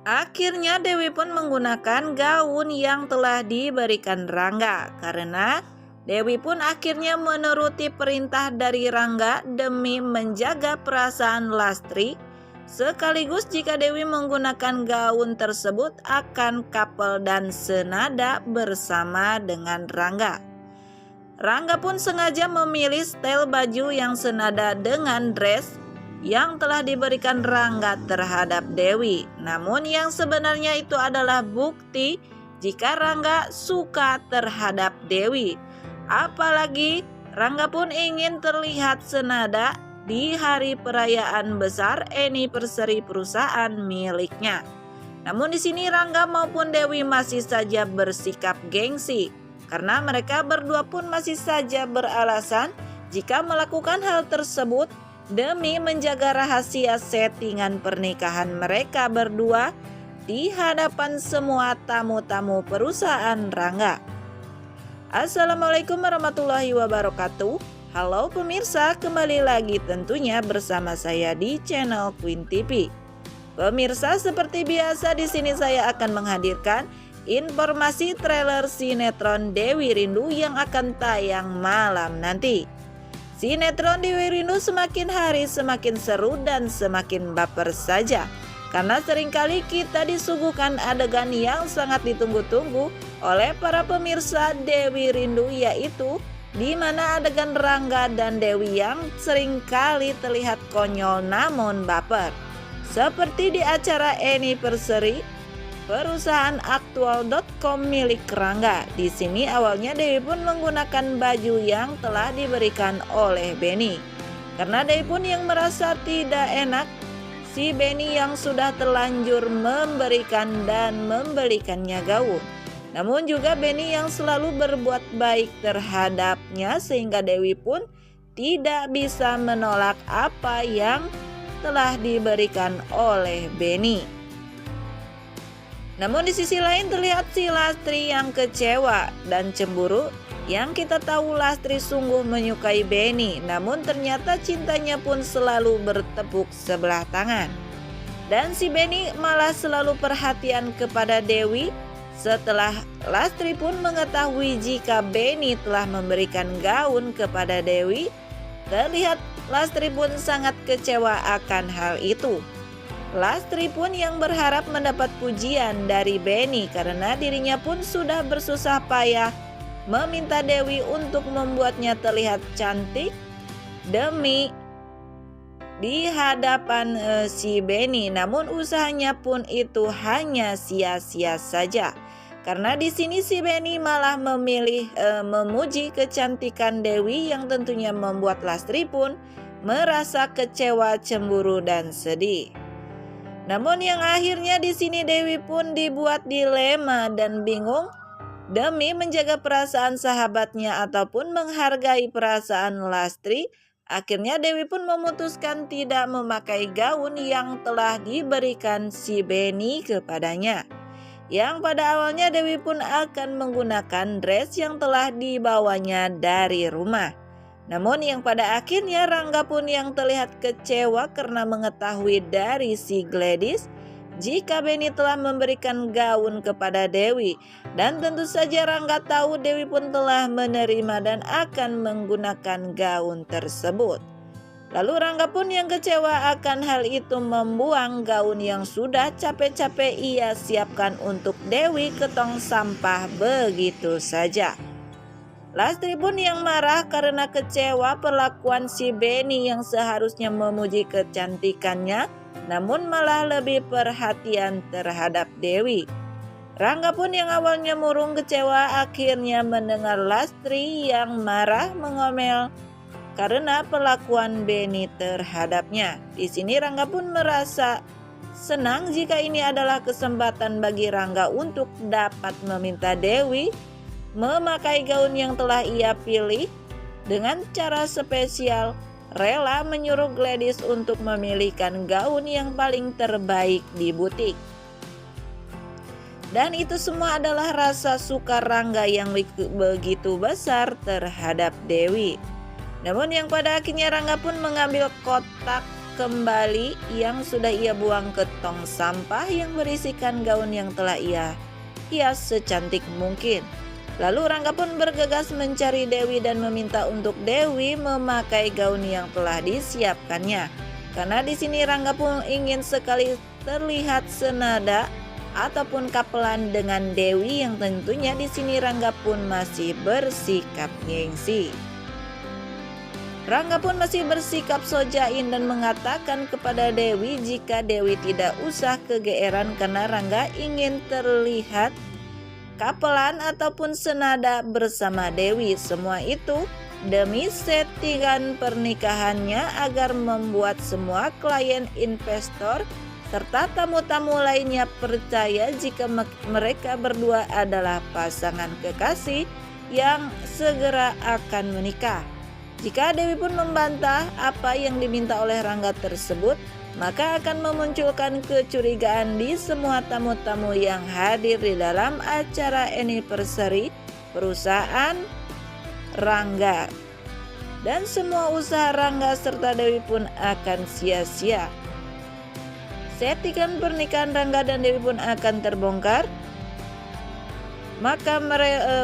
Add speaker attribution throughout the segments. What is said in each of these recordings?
Speaker 1: Akhirnya Dewi pun menggunakan gaun yang telah diberikan Rangga karena Dewi pun akhirnya menuruti perintah dari Rangga demi menjaga perasaan Lastri. Sekaligus jika Dewi menggunakan gaun tersebut akan couple dan senada bersama dengan Rangga. Rangga pun sengaja memilih style baju yang senada dengan dress yang telah diberikan Rangga terhadap Dewi. Namun yang sebenarnya itu adalah bukti jika Rangga suka terhadap Dewi. Apalagi Rangga pun ingin terlihat senada di hari perayaan besar anniversary perusahaan miliknya. Namun di sini Rangga maupun Dewi masih saja bersikap gengsi karena mereka berdua pun masih saja beralasan jika melakukan hal tersebut demi menjaga rahasia settingan pernikahan mereka berdua di hadapan semua tamu-tamu perusahaan Rangga. Assalamualaikum warahmatullahi wabarakatuh. Halo pemirsa, kembali lagi tentunya bersama saya di channel Queen TV. Pemirsa, seperti biasa di sini saya akan menghadirkan informasi trailer sinetron Dewi Rindu yang akan tayang malam nanti. Sinetron Dewi Rindu semakin hari semakin seru dan semakin baper saja. Karena seringkali kita disuguhkan adegan yang sangat ditunggu-tunggu oleh para pemirsa Dewi Rindu, yaitu di mana adegan Rangga dan Dewi yang seringkali terlihat konyol namun baper. Seperti di acara anniversary perusahaan aktual.com milik Rangga. Di sini awalnya Dewi pun menggunakan baju yang telah diberikan oleh Benny. Karena Dewi pun yang merasa tidak enak si Benny yang sudah terlanjur memberikan dan membelikannya gaun. Namun juga Benny yang selalu berbuat baik terhadapnya sehingga Dewi pun tidak bisa menolak apa yang telah diberikan oleh Benny. Namun di sisi lain terlihat si Lastri yang kecewa dan cemburu, yang kita tahu Lastri sungguh menyukai Benny, namun ternyata cintanya pun selalu bertepuk sebelah tangan. Dan si Benny malah selalu perhatian kepada Dewi. Setelah Lastri pun mengetahui jika Benny telah memberikan gaun kepada Dewi, terlihat Lastri pun sangat kecewa akan hal itu. Lastri pun yang berharap mendapat pujian dari Benny karena dirinya pun sudah bersusah payah meminta Dewi untuk membuatnya terlihat cantik demi di hadapan si Benny. Namun usahanya pun itu hanya sia-sia saja. Karena di sini si Benny malah memilih memuji kecantikan Dewi yang tentunya membuat Lastri pun merasa kecewa, cemburu dan sedih. Namun yang akhirnya di sini Dewi pun dibuat dilema dan bingung demi menjaga perasaan sahabatnya ataupun menghargai perasaan Lastri. Akhirnya Dewi pun memutuskan tidak memakai gaun yang telah diberikan si Benny kepadanya. Yang pada awalnya Dewi pun akan menggunakan dress yang telah dibawanya dari rumah. Namun yang pada akhirnya Rangga pun yang terlihat kecewa karena mengetahui dari si Gladys jika Benny telah memberikan gaun kepada Dewi. Dan tentu saja Rangga tahu Dewi pun telah menerima dan akan menggunakan gaun tersebut. Lalu Rangga pun yang kecewa akan hal itu membuang gaun yang sudah capek-capek ia siapkan untuk Dewi ke tong sampah begitu saja. Lastri pun yang marah karena kecewa perlakuan si Benny yang seharusnya memuji kecantikannya, namun malah lebih perhatian terhadap Dewi. Rangga pun yang awalnya murung kecewa akhirnya mendengar Lastri yang marah mengomel karena perlakuan Benny terhadapnya. Di sini Rangga pun merasa senang jika ini adalah kesempatan bagi Rangga untuk dapat meminta Dewi memakai gaun yang telah ia pilih dengan cara spesial, rela menyuruh Gladys untuk memilihkan gaun yang paling terbaik di butik. Dan itu semua adalah rasa suka Rangga yang begitu besar terhadap Dewi. Namun yang pada akhirnya Rangga pun mengambil kotak kembali yang sudah ia buang ke tong sampah yang berisikan gaun yang telah ia hias secantik mungkin. Lalu Rangga pun bergegas mencari Dewi dan meminta untuk Dewi memakai gaun yang telah disiapkannya. Karena di sini Rangga pun ingin sekali terlihat senada ataupun kapelan dengan Dewi, yang tentunya di sini Rangga pun masih bersikap gengsi. Rangga pun masih bersikap sojain dan mengatakan kepada Dewi jika Dewi tidak usah kegeeran karena Rangga ingin terlihat kapelan ataupun senada bersama Dewi. Semua itu demi settingan pernikahannya agar membuat semua klien, investor, serta tamu-tamu lainnya percaya jika mereka berdua adalah pasangan kekasih yang segera akan menikah. Jika Dewi pun membantah apa yang diminta oleh Rangga tersebut, maka akan memunculkan kecurigaan di semua tamu-tamu yang hadir di dalam acara anniversary perusahaan Rangga. Dan semua usaha Rangga serta Dewi pun akan sia-sia. Settingan pernikahan Rangga dan Dewi pun akan terbongkar. Maka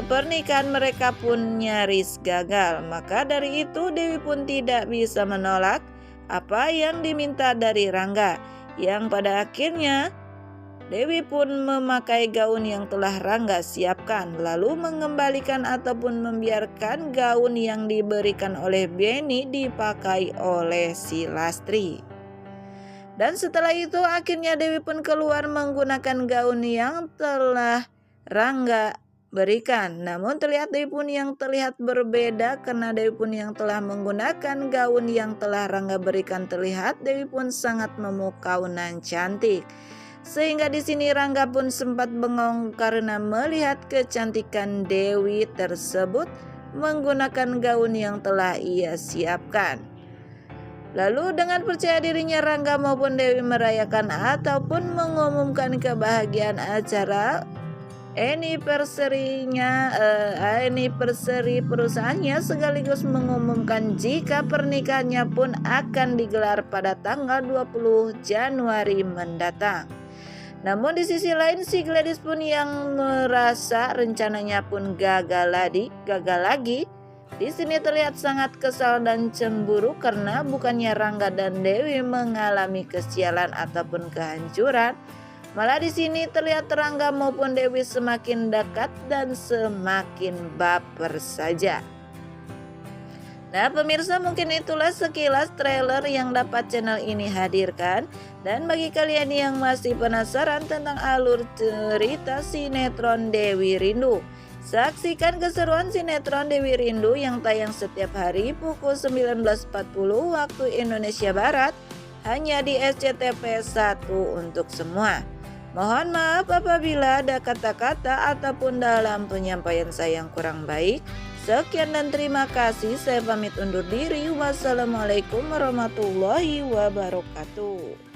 Speaker 1: pernikahan mereka pun nyaris gagal. Maka dari itu Dewi pun tidak bisa menolak apa yang diminta dari Rangga, yang pada akhirnya Dewi pun memakai gaun yang telah Rangga siapkan, lalu mengembalikan ataupun membiarkan gaun yang diberikan oleh Benny dipakai oleh si Lastri. Dan setelah itu akhirnya Dewi pun keluar menggunakan gaun yang telah Rangga berikan. Namun terlihat Dewi pun yang terlihat berbeda karena Dewi pun yang telah menggunakan gaun yang telah Rangga berikan. Terlihat Dewi pun sangat memukau nan cantik. Sehingga di sini Rangga pun sempat bengong karena melihat kecantikan Dewi tersebut menggunakan gaun yang telah ia siapkan. Lalu dengan percaya dirinya Rangga maupun Dewi merayakan ataupun mengumumkan kebahagiaan acara anniversary perusahaannya, sekaligus mengumumkan jika pernikahannya pun akan digelar pada tanggal 20 Januari mendatang. Namun di sisi lain si Gladys pun yang merasa rencananya pun gagal lagi. Di sini terlihat sangat kesal dan cemburu karena bukannya Rangga dan Dewi mengalami kesialan ataupun kehancuran, malah di sini terlihat Rangga maupun Dewi semakin dekat dan semakin baper saja. Nah pemirsa, mungkin itulah sekilas trailer yang dapat channel ini hadirkan. Dan bagi kalian yang masih penasaran tentang alur cerita sinetron Dewi Rindu, saksikan keseruan sinetron Dewi Rindu yang tayang setiap hari pukul 19.40 waktu Indonesia Barat hanya di SCTV 1 untuk semua. Mohon maaf apabila ada kata-kata ataupun dalam penyampaian saya yang kurang baik. Sekian dan terima kasih. Saya pamit undur diri. Wassalamualaikum warahmatullahi wabarakatuh.